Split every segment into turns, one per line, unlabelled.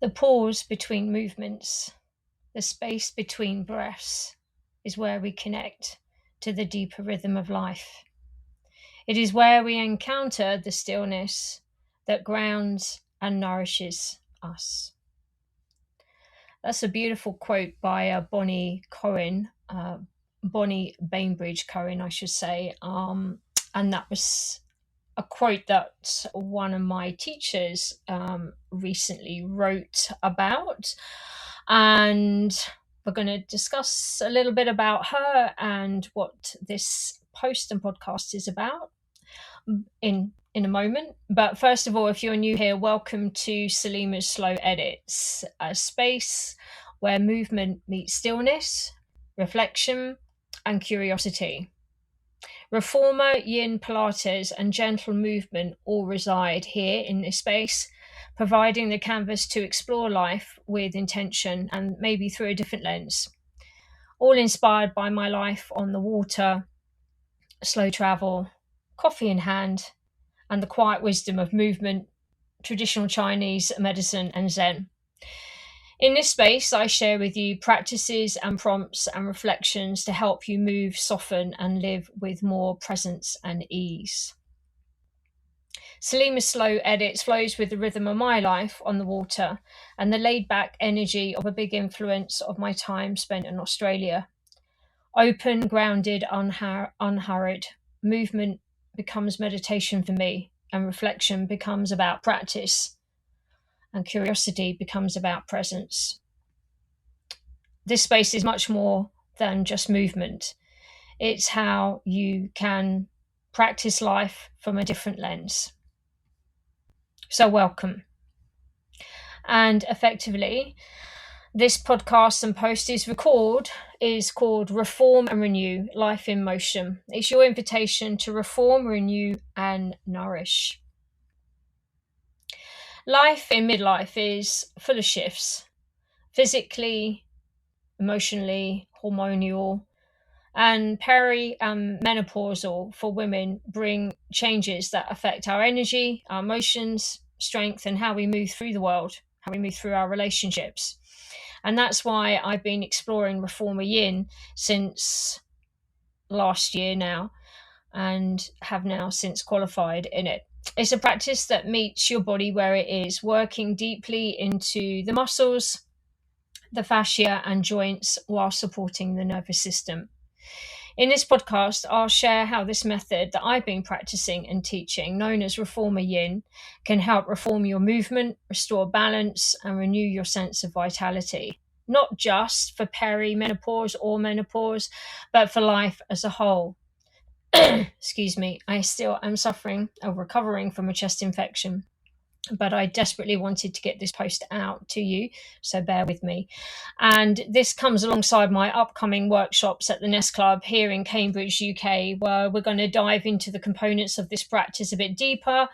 The pause between movements, the space between breaths, is where we connect to the deeper rhythm of life. It is where we encounter the stillness that grounds and nourishes us. That's a beautiful quote by Cohen, Bonnie Bainbridge Cohen, I should say. And that was a quote that one of my teachers recently wrote about. And we're going to discuss a little bit about her and what this post and podcast is about in a moment. But first of all, if you're new here, welcome to SALEMA'S Slow Edits, a space where movement meets stillness, reflection, and curiosity. Reformer, yin, Pilates, and gentle movement all reside here in this space, providing the canvas to explore life with intention and maybe through a different lens. All inspired by my life on the water, slow travel, coffee in hand, and the quiet wisdom of movement, traditional Chinese medicine, and Zen. In this space, I share with you practices and prompts and reflections to help you move, soften, and live with more presence and ease. SALEMA'S Slow Edits flows with the rhythm of my life on the water and the laid-back energy of a big influence of my time spent in Australia. Open, grounded, unhurried. Movement becomes meditation for me, and reflection becomes about practice, and curiosity becomes about presence. This space is much more than just movement. It's how you can practice life from a different lens. So welcome. And effectively, this podcast and post is called Reform and Renew, Life in Motion. It's your invitation to reform, renew, and nourish. Life in midlife is full of shifts, physically, emotionally, hormonal, and menopausal for women bring changes that affect our energy, our emotions, strength, and how we move through the world, how we move through our relationships. And that's why I've been exploring Reformer Yin since last year now, and have now since qualified in it. It's a practice that meets your body where it is, working deeply into the muscles, the fascia, and joints while supporting the nervous system. In this podcast, I'll share how this method that I've been practicing and teaching, known as Reformer Yin, can help reform your movement, restore balance, and renew your sense of vitality, not just for perimenopause or menopause, but for life as a whole. Excuse me, I still am suffering or recovering from a chest infection, but I desperately wanted to get this post out to you, so bear with me. And this comes alongside my upcoming workshops at the Nest Club here in Cambridge, UK, where we're going to dive into the components of this practice a bit deeper,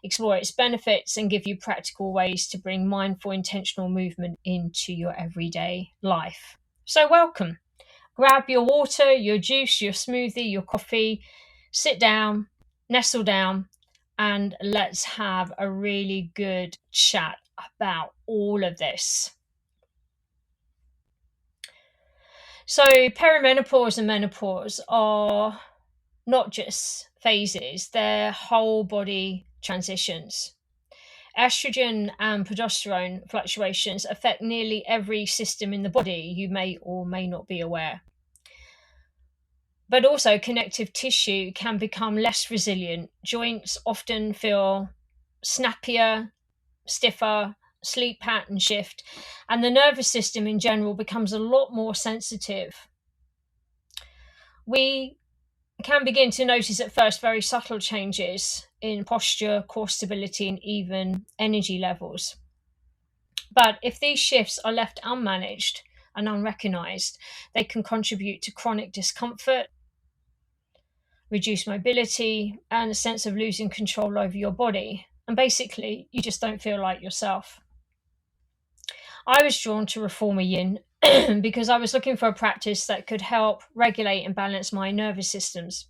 explore its benefits, and give you practical ways to bring mindful, intentional movement into your everyday life. So welcome. Grab your water, your juice, your smoothie, your coffee, sit down, nestle down, and let's have a really good chat about all of this. So perimenopause and menopause are not just phases, they're whole body transitions. Estrogen and progesterone fluctuations affect nearly every system in the body, you may or may not be aware. But also connective tissue can become less resilient. Joints often feel snappier, stiffer, sleep pattern shift, and the nervous system in general becomes a lot more sensitive. We can begin to notice at first very subtle changes in posture, core stability, and even energy levels. But if these shifts are left unmanaged and unrecognized, they can contribute to chronic discomfort, reduced mobility, and a sense of losing control over your body. And basically, you just don't feel like yourself. I was drawn to Reformer Yin because I was looking for a practice that could help regulate and balance my nervous systems.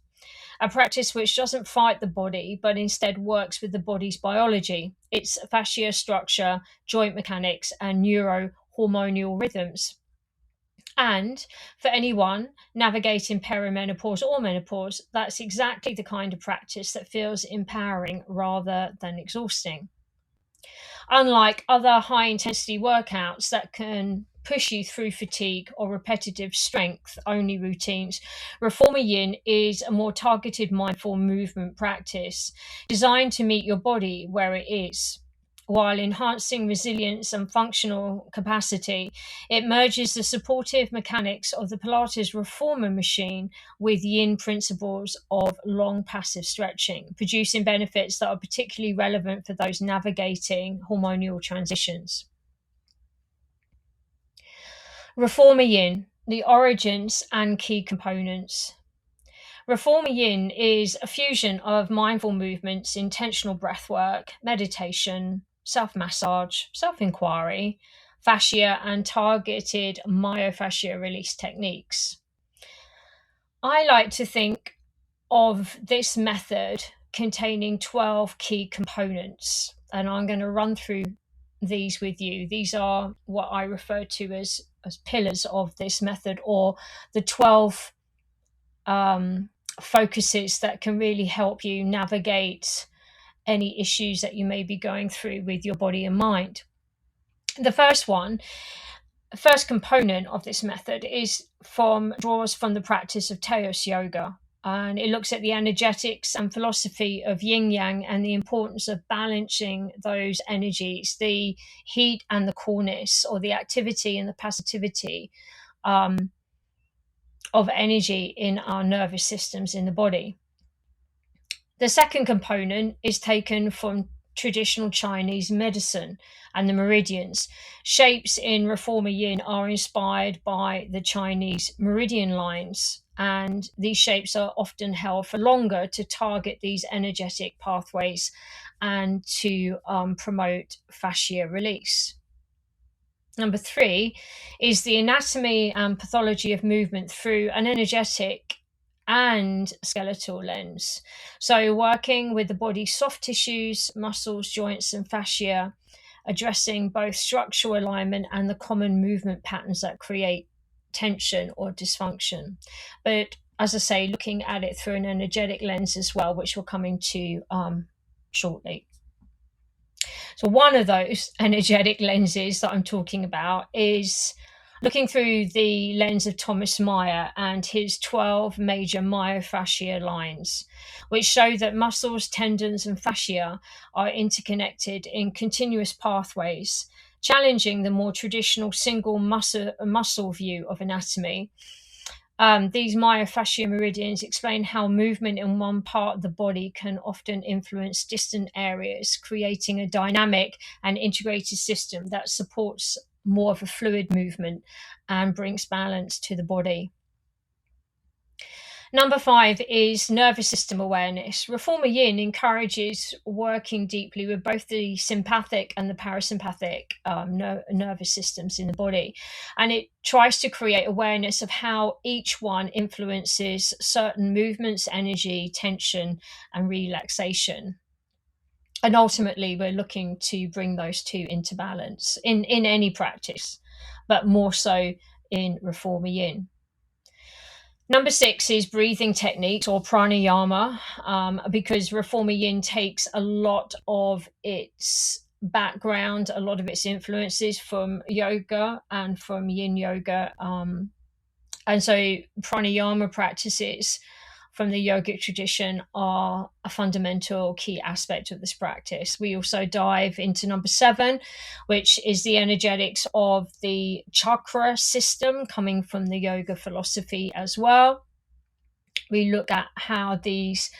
a practice which doesn't fight the body, but instead works with the body's biology, its fascia structure, joint mechanics, and neurohormonal rhythms. And for anyone navigating perimenopause or menopause, that's exactly the kind of practice that feels empowering rather than exhausting. Unlike other high intensity workouts that can push you through fatigue or repetitive strength only routines, Reformer Yin is a more targeted mindful movement practice designed to meet your body where it is. While enhancing resilience and functional capacity, it merges the supportive mechanics of the Pilates reformer machine with yin principles of long passive stretching, producing benefits that are particularly relevant for those navigating hormonal transitions. Reformer Yin, the origins and key components. Reformer Yin is a fusion of mindful movements, intentional breathwork, meditation, self-massage, self-inquiry, fascia, and targeted myofascia release techniques. I like to think of this method containing 12 key components, and I'm going to run through these with you. These are what I refer to as pillars of this method, or the 12 focuses that can really help you navigate any issues that you may be going through with your body and mind. The first component of this method draws from the practice of Teos yoga, and it looks at the energetics and philosophy of yin yang and the importance of balancing those energies, the heat and the coolness, or the activity and the passivity of energy in our nervous systems in the body. The second component is taken from traditional Chinese medicine and the meridians. Shapes in Reformer Yin are inspired by the Chinese meridian lines, and these shapes are often held for longer to target these energetic pathways and to promote fascia release. Number 3 is the anatomy and pathology of movement through an energetic and skeletal lens. So working with the body's soft tissues, muscles, joints, and fascia, addressing both structural alignment and the common movement patterns that create tension or dysfunction. But as I say, looking at it through an energetic lens as well, which we'll come into shortly. So one of those energetic lenses that I'm talking about is looking through the lens of Thomas Meyer and his 12 major myofascia lines, which show that muscles, tendons, and fascia are interconnected in continuous pathways, challenging the more traditional single muscle view of anatomy. These myofascial meridians explain how movement in one part of the body can often influence distant areas, creating a dynamic and integrated system that supports more of a fluid movement and brings balance to the body. Number 5 is nervous system awareness. Reformer Yin encourages working deeply with both the sympathetic and the parasympathetic nervous systems in the body. And it tries to create awareness of how each one influences certain movements, energy, tension, and relaxation. And ultimately, we're looking to bring those two into balance in any practice, but more so in Reformer Yin. Number 6 is breathing techniques, or pranayama, because Reformer Yin takes a lot of its background, a lot of its influences from yoga and from yin yoga. And so pranayama practices from the yogic tradition are a fundamental key aspect of this practice. We also dive into number 7, which is the energetics of the chakra system coming from the yoga philosophy as well. We look at how these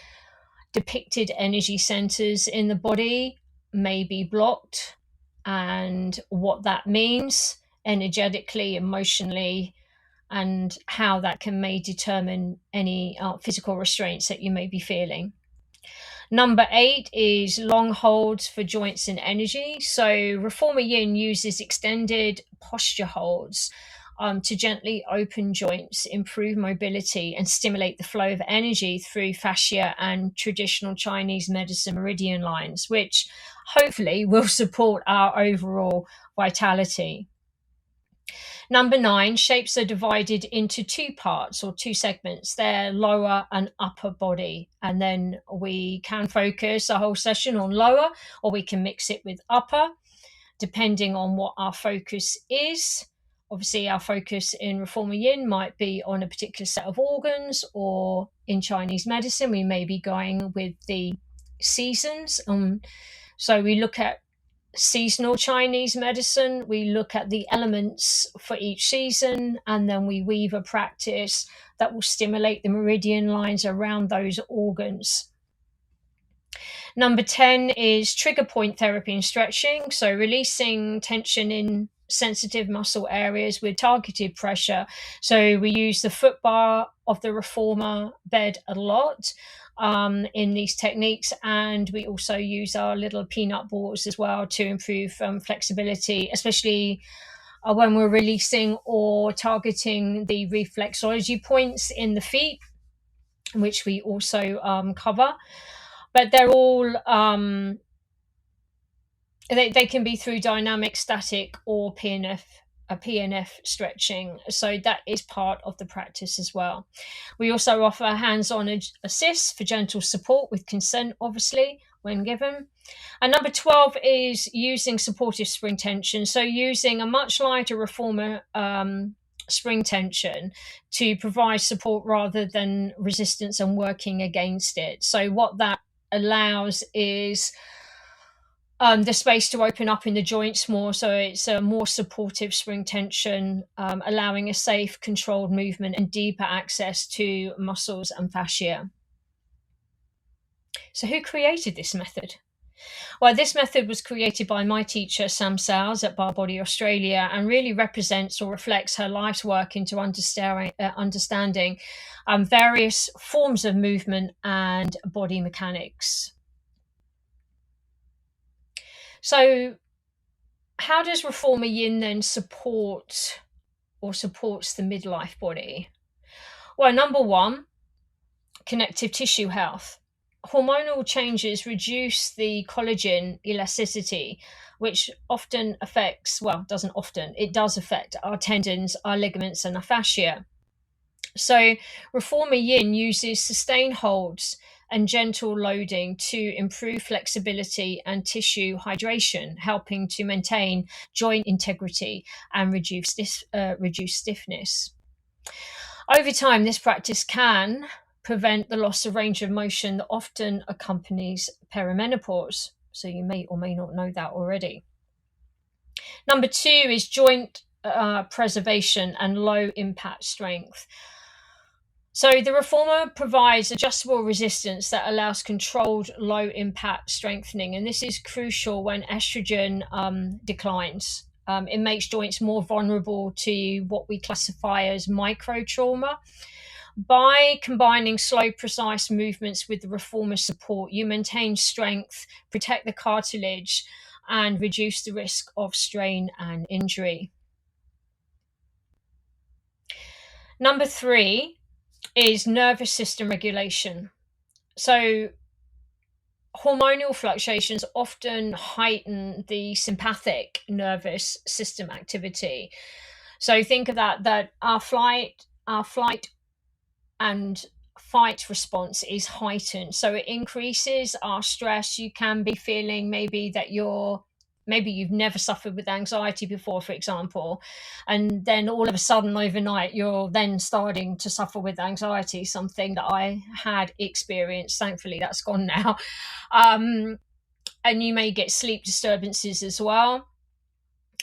depicted energy centers in the body may be blocked and what that means energetically, emotionally, and how that may determine any physical restraints that you may be feeling. Number 8 is long holds for joints and energy. So Reformer Yin uses extended posture holds to gently open joints, improve mobility, and stimulate the flow of energy through fascia and traditional Chinese medicine meridian lines, which hopefully will support our overall vitality. Number 9, shapes are divided into two parts or two segments. They're lower and upper body. And then we can focus a whole session on lower, or we can mix it with upper, depending on what our focus is. Obviously, our focus in Reformer Yin might be on a particular set of organs, or in Chinese medicine, we may be going with the seasons. So we look at seasonal Chinese medicine, we look at the elements for each season, and then we weave a practice that will stimulate the meridian lines around those organs. Number 10 is trigger point therapy and stretching. So releasing tension in sensitive muscle areas with targeted pressure. So we use the foot bar of the reformer bed a lot in these techniques, and we also use our little peanut balls as well to improve flexibility, especially when we're releasing or targeting the reflexology points in the feet, which we also cover. But they're all they can be through dynamic, static, or PNF stretching. So that is part of the practice as well. We also offer hands-on assists for gentle support with consent, obviously, when given. And number 12 is using supportive spring tension. So using a much lighter reformer spring tension to provide support rather than resistance and working against it. So what that allows is the space to open up in the joints more, so it's a more supportive spring tension, allowing a safe, controlled movement and deeper access to muscles and fascia. So who created this method? Well, this method was created by my teacher, SALEMA'S at Body, Australia, and really represents or reflects her life's work into understanding various forms of movement and body mechanics. So how does Reformer Yin then supports the midlife body? Well, number 1, connective tissue health. Hormonal changes reduce the collagen elasticity, which often affects, well, doesn't often, it does affect our tendons, our ligaments, and our fascia. So Reformer Yin uses sustained holds and gentle loading to improve flexibility and tissue hydration, helping to maintain joint integrity and reduce stiffness. Over time, this practice can prevent the loss of range of motion that often accompanies perimenopause. So you may or may not know that already. Number 2 is joint preservation and low impact strength. So the reformer provides adjustable resistance that allows controlled low impact strengthening, and this is crucial when estrogen declines. It makes joints more vulnerable to what we classify as micro trauma. By combining slow, precise movements with the reformer support, you maintain strength, protect the cartilage, and reduce the risk of strain and injury. Number 3 is nervous system regulation. So hormonal fluctuations often heighten the sympathetic nervous system activity. So think of that our flight and fight response is heightened. So it increases our stress. You can be feeling maybe you've never suffered with anxiety before, for example, and then all of a sudden overnight you're then starting to suffer with anxiety, something that I had experienced. Thankfully that's gone now. And you may get sleep disturbances as well.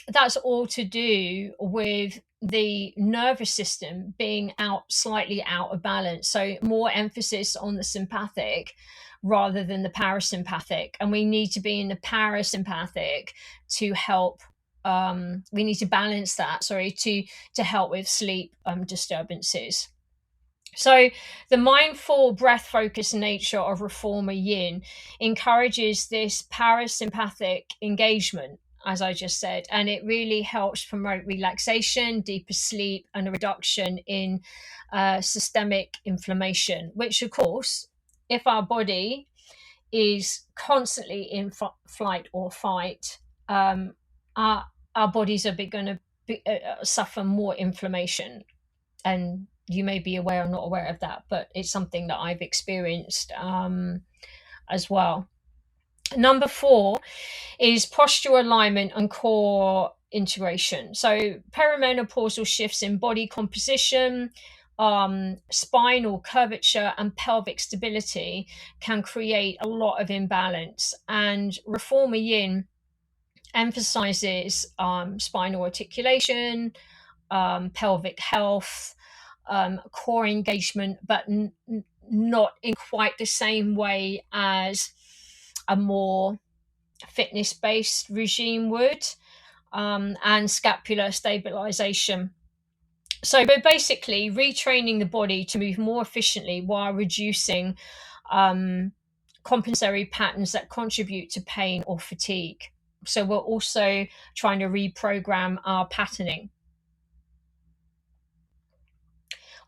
That's all to do with the nervous system being slightly out of balance. So more emphasis on the sympathetic rather than the parasympathetic. And we need to be in the parasympathetic to help. We need to balance that, to help with sleep disturbances. So the mindful breath-focused nature of Reformer Yin encourages this parasympathetic engagement. as I just said, and it really helps promote relaxation, deeper sleep, and a reduction in systemic inflammation, which, of course, if our body is constantly in flight or fight, our, our bodies are going to suffer more inflammation. And you may be aware or not aware of that, but it's something that I've experienced as well. Number 4 is posture alignment and core integration. So perimenopausal shifts in body composition, spinal curvature, and pelvic stability can create a lot of imbalance. And Reformer Yin emphasizes spinal articulation, pelvic health, core engagement, but not in quite the same way as a more fitness-based regime would, and scapular stabilization. So we're basically retraining the body to move more efficiently while reducing compensatory patterns that contribute to pain or fatigue. So we're also trying to reprogram our patterning.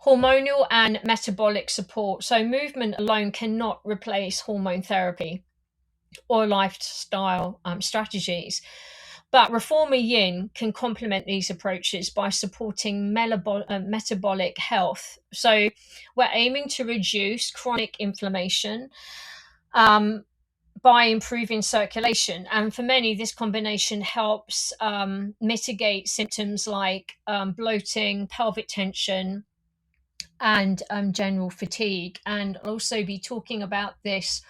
Hormonal and metabolic support. So movement alone cannot replace hormone therapy or lifestyle strategies. But Reformer Yin can complement these approaches by supporting metabolic health. So we're aiming to reduce chronic inflammation by improving circulation. And for many, this combination helps mitigate symptoms like bloating, pelvic tension, and general fatigue. And I'll also be talking about this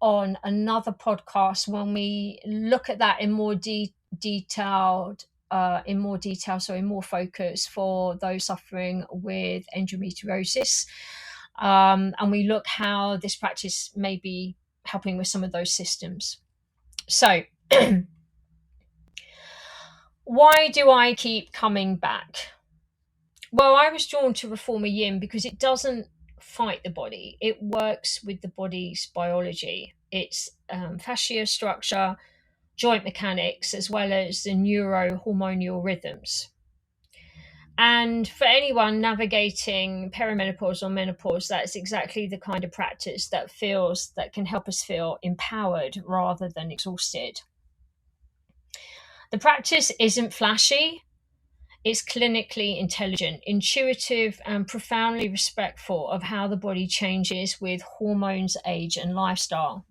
on another podcast when we look at that in more detail, so in more focus for those suffering with endometriosis, and we look how this practice may be helping with some of those systems. So why do I keep coming back? Well, I was drawn to Reformer Yin because it doesn't fight the body. It works with the body's biology. It's fascia structure, joint mechanics, as well as the neurohormonal rhythms. And for anyone navigating perimenopause or menopause, that's exactly the kind of practice that can help us feel empowered rather than exhausted. The practice isn't flashy. It's clinically intelligent, intuitive, and profoundly respectful of how the body changes with hormones, age, and lifestyle.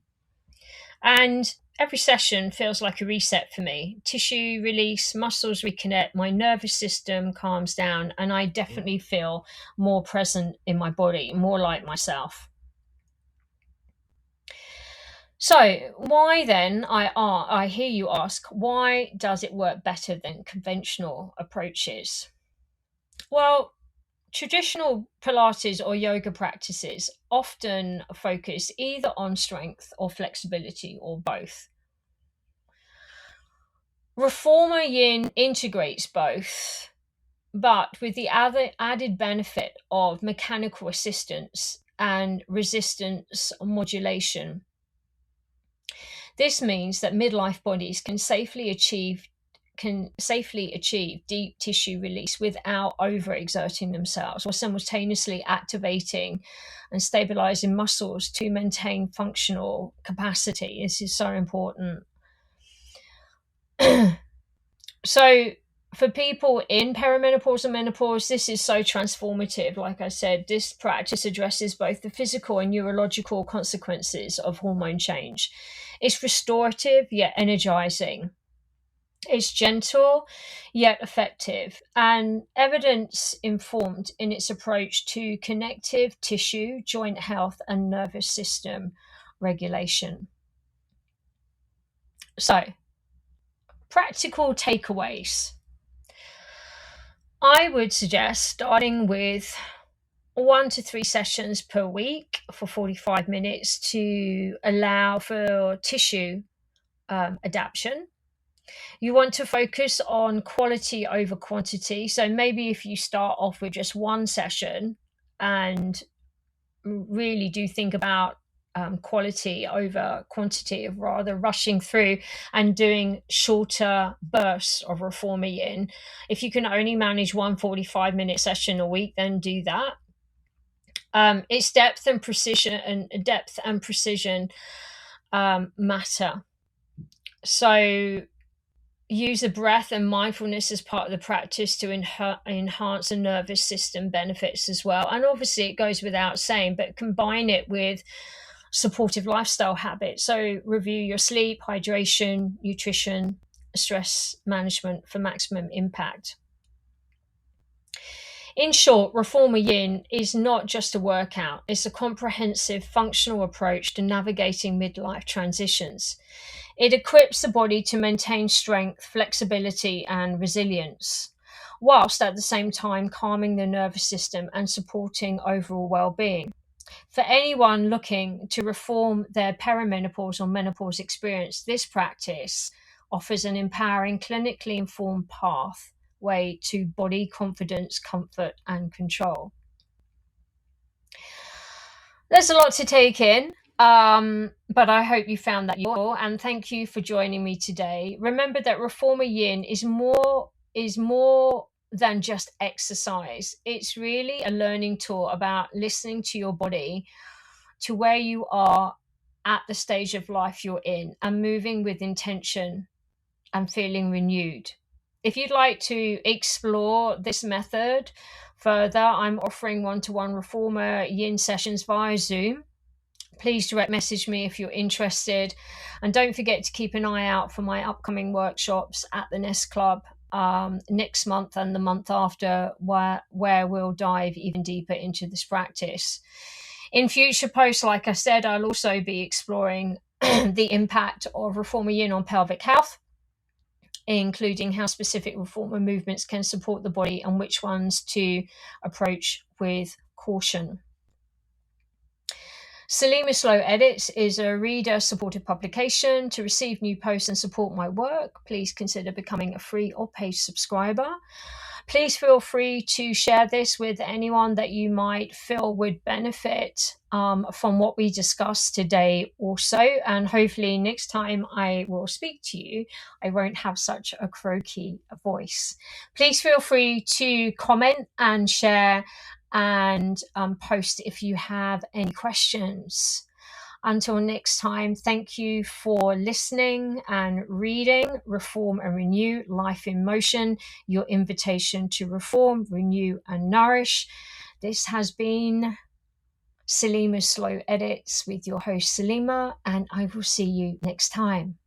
And every session feels like a reset for me. Tissue release, muscles reconnect, my nervous system calms down, and I definitely feel more present in my body, more like myself. So why then, I hear you ask, why does it work better than conventional approaches? Well, traditional Pilates or yoga practices often focus either on strength or flexibility or both. Reformer Yin integrates both, but with the added benefit of mechanical assistance and resistance modulation. This means that midlife bodies can safely achieve deep tissue release without overexerting themselves, while simultaneously activating and stabilizing muscles to maintain functional capacity. This is so important. So for people in perimenopause and menopause, this is so transformative. Like I said, this practice addresses both the physical and neurological consequences of hormone change. It's restorative yet energizing. It's gentle yet effective, and evidence informed in its approach to connective tissue, joint health, and nervous system regulation. So, practical takeaways. I would suggest starting with 1 to 3 sessions per week for 45 minutes to allow for tissue adaptation. You want to focus on quality over quantity. So maybe if you start off with just one session and really do think about quality over quantity, of rather rushing through and doing shorter bursts of reformer yin. If you can only manage one 45-minute session a week, then do that. It's depth and precision matter. So use the breath and mindfulness as part of the practice to enhance the nervous system benefits as well. And obviously, it goes without saying, but combine it with supportive lifestyle habits. So review your sleep, hydration, nutrition, stress management for maximum impact. In short, Reformer Yin is not just a workout, it's a comprehensive functional approach to navigating midlife transitions. It equips the body to maintain strength, flexibility, and resilience, whilst at the same time calming the nervous system and supporting overall well-being. For anyone looking to reform their perimenopause or menopause experience, this practice offers an empowering, clinically informed pathway to body confidence, comfort, and control. There's a lot to take in, but I hope you found that useful, and thank you for joining me today. Remember that Reformer Yin is more than just exercise. It's really a learning tool about listening to your body, to where you are at the stage of life you're in, and moving with intention and feeling renewed. If you'd like to explore this method further, I'm offering one-to-one Reformer Yin sessions via Zoom. Please direct message me if you're interested. And don't forget to keep an eye out for my upcoming workshops at the Nest Club next month and the month after, where we'll dive even deeper into this practice. In future posts, like I said, I'll also be exploring the impact of Reformer Yin on pelvic health, including how specific reformer movements can support the body and which ones to approach with caution. SALEMA'S Slow Edits is a reader-supported publication. To receive new posts and support my work, please consider becoming a free or paid subscriber. Please feel free to share this with anyone that you might feel would benefit from what we discussed today also. And hopefully next time I will speak to you, I won't have such a croaky voice. Please feel free to comment and share and post if you have any questions. Until next time, thank you for listening and reading Reform and Renew, Life in Motion, your invitation to reform, renew, and nourish. This has been SALEMA'S Slow Edits with your host, Salema, and I will see you next time.